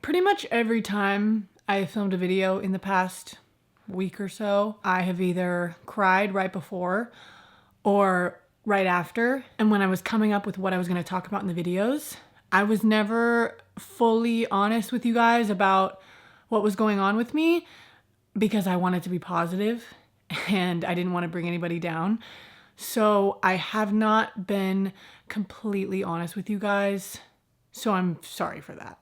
Pretty much every time I filmed a video in the past week or so, I have either cried right before or right after. And when I was coming up with what I was going to talk about in the videos, I was never fully honest with you guys about what was going on with me because I wanted to be positive and I didn't want to bring anybody down. So I have not been completely honest with you guys. So I'm sorry for that.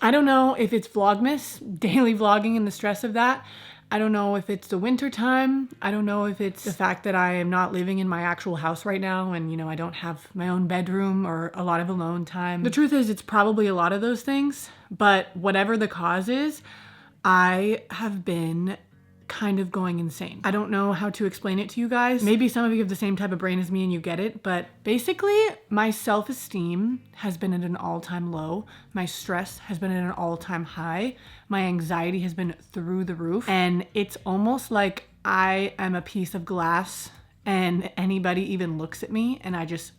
I don't know if it's Vlogmas, daily vlogging and the stress of that. I don't know if it's the winter time. I don't know if it's the fact that I am not living in my actual house right now and, you know, I don't have my own bedroom or a lot of alone time. The truth is, it's probably a lot of those things, but whatever the cause is, I have been kind of going insane. I don't know how to explain it to you guys. Maybe some of you have the same type of brain as me and you get it, but basically my self-esteem has been at an all-time low. My stress has been at an all-time high. My anxiety has been through the roof. And it's almost like I am a piece of glass and anybody even looks at me and I just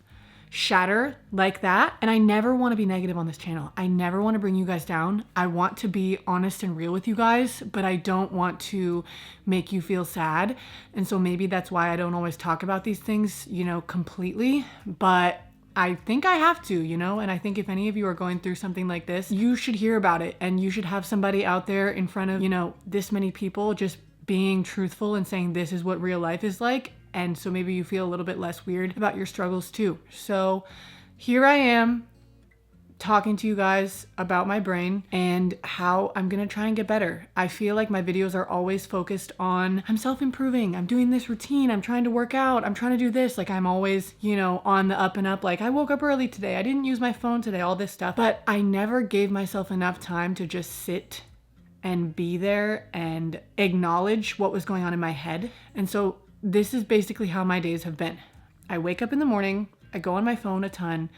shatter like that. And I never want to be negative on this channel. I never want to bring you guys down. I want to be honest and real with you guys, but I don't want to make you feel sad. And so maybe that's why I don't always talk about these things, you know, completely, but I think I have to, you know, and I think if any of you are going through something like this, you should hear about it and you should have somebody out there in front of, you know, this many people just being truthful and saying this is what real life is like. And so maybe you feel a little bit less weird about your struggles too. So here I am talking to you guys about my brain and how I'm gonna try and get better. I feel like my videos are always focused on, I'm self-improving, I'm doing this routine, I'm trying to work out, I'm trying to do this. Like I'm always, you know, on the up and up, like I woke up early today, I didn't use my phone today, all this stuff. But I never gave myself enough time to just sit and be there and acknowledge what was going on in my head. And so this is basically how my days have been. I wake up in the morning, I go on my phone a ton,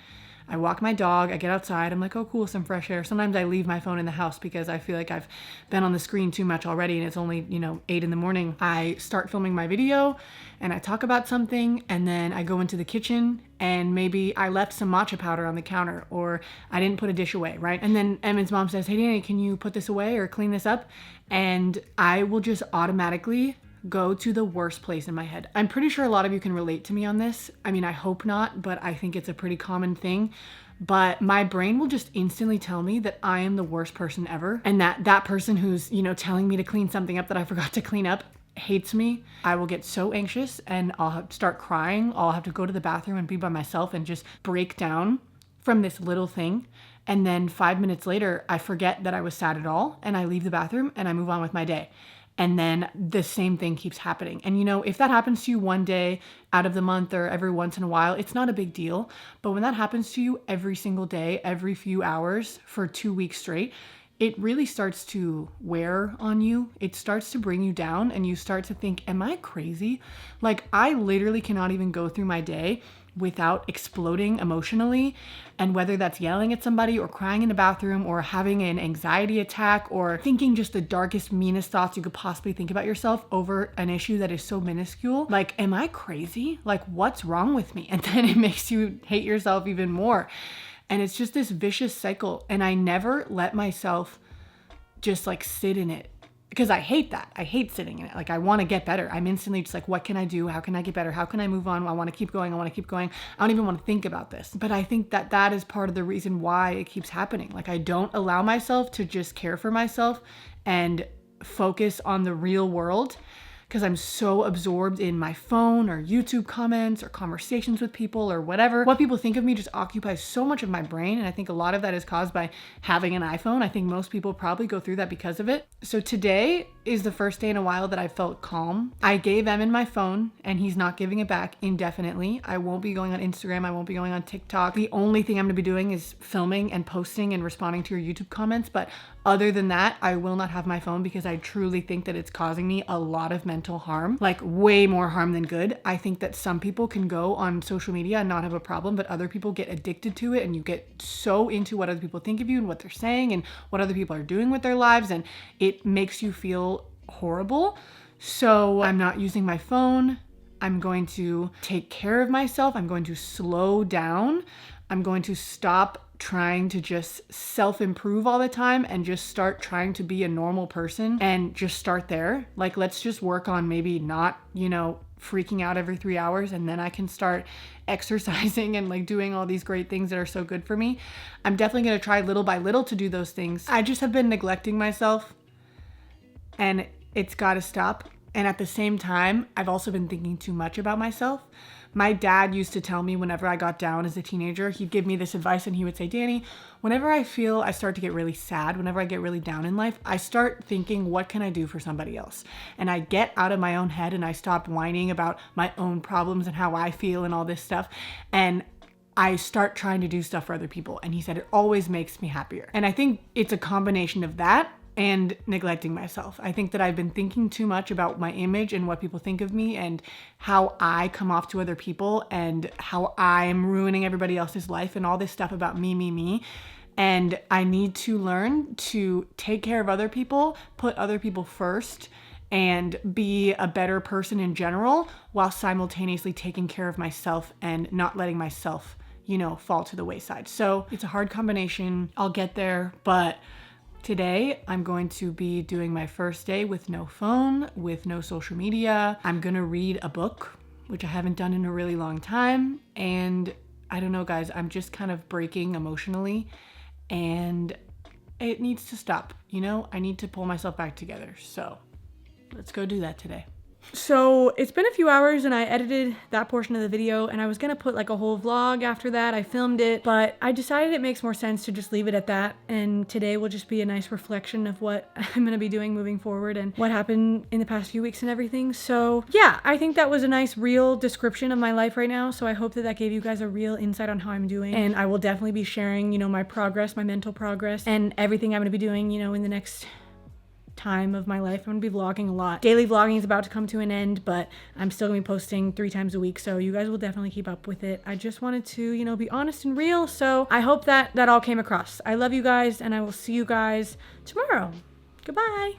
I walk my dog, I get outside, I'm like, oh cool, some fresh air. Sometimes I leave my phone in the house because I feel like I've been on the screen too much already and it's only, you know, 8 in the morning. I start filming my video and I talk about something and then I go into the kitchen and maybe I left some matcha powder on the counter or I didn't put a dish away, right? And then Emmyn's mom says, hey Dani, can you put this away or clean this up? And I will just automatically go to the worst place in my head. I'm pretty sure a lot of you can relate to me on this. I mean, I hope not, but I think it's a pretty common thing. But my brain will just instantly tell me that I am the worst person ever. And that person who's, you know, telling me to clean something up that I forgot to clean up hates me. I will get so anxious and I'll start crying. I'll have to go to the bathroom and be by myself and just break down from this little thing. And then 5 minutes later, I forget that I was sad at all. And I leave the bathroom and I move on with my day. And then the same thing keeps happening. And you know, if that happens to you one day out of the month or every once in a while, it's not a big deal. But when that happens to you every single day, every few hours for 2 weeks straight, it really starts to wear on you. It starts to bring you down and you start to think, am I crazy? Like I literally cannot even go through my day without exploding emotionally. And whether that's yelling at somebody or crying in the bathroom or having an anxiety attack or thinking just the darkest, meanest thoughts you could possibly think about yourself over an issue that is so minuscule. Like, am I crazy? Like, what's wrong with me? And then it makes you hate yourself even more. And it's just this vicious cycle. And I never let myself just like sit in it. Because I hate that. I hate sitting in it. Like I want to get better. I'm instantly just like, what can I do? How can I get better? How can I move on? I want to keep going. I want to keep going. I don't even want to think about this. But I think that that is part of the reason why it keeps happening. Like I don't allow myself to just care for myself and focus on the real world because I'm so absorbed in my phone or YouTube comments or conversations with people or whatever. What people think of me just occupies so much of my brain. And I think a lot of that is caused by having an iPhone. I think most people probably go through that because of it. So today is the first day in a while that I felt calm. I gave Emmyn my phone and he's not giving it back indefinitely. I won't be going on Instagram. I won't be going on TikTok. The only thing I'm gonna be doing is filming and posting and responding to your YouTube comments. But other than that, I will not have my phone because I truly think that it's causing me a lot of mental harm, like way more harm than good. I think that some people can go on social media and not have a problem, but other people get addicted to it and you get so into what other people think of you and what they're saying and what other people are doing with their lives, and it makes you feel horrible. So I'm not using my phone. I'm going to take care of myself. I'm going to slow down. I'm going to stop trying to just self-improve all the time and just start trying to be a normal person and just start there. Like, let's just work on maybe not, freaking out every 3 hours, and then I can start exercising and like doing all these great things that are so good for me. I'm definitely going to try little by little to do those things. I just have been neglecting myself and it's got to stop. And at the same time, I've also been thinking too much about myself. My dad used to tell me whenever I got down as a teenager, he'd give me this advice and he would say, Dani, whenever I feel I start to get really sad, whenever I get really down in life, I start thinking, what can I do for somebody else? And I get out of my own head and I stop whining about my own problems and how I feel and all this stuff. And I start trying to do stuff for other people. And he said, it always makes me happier. And I think it's a combination of that and neglecting myself. I think that I've been thinking too much about my image and what people think of me and how I come off to other people and how I'm ruining everybody else's life and all this stuff about me. And I need to learn to take care of other people, put other people first, and be a better person in general while simultaneously taking care of myself and not letting myself, fall to the wayside. So it's a hard combination. I'll get there, but today, I'm going to be doing my first day with no phone, with no social media. I'm gonna read a book, which I haven't done in a really long time. And I don't know, guys, I'm just kind of breaking emotionally and it needs to stop. I need to pull myself back together. So let's go do that today. So it's been a few hours and I edited that portion of the video and I was gonna put like a whole vlog after that. I filmed it, but I decided it makes more sense to just leave it at that. And today will just be a nice reflection of what I'm gonna be doing moving forward and what happened in the past few weeks and everything. So yeah, I think that was a nice real description of my life right now. So I hope that gave you guys a real insight on how I'm doing. And I will definitely be sharing, my progress, my mental progress and everything I'm gonna be doing, in the next time of my life. I'm gonna be vlogging a lot. Daily vlogging is about to come to an end, but I'm still gonna be posting 3 times a week, so you guys will definitely keep up with it. I just wanted to, be honest and real, so I hope that all came across. I love you guys, and I will see you guys tomorrow. Goodbye.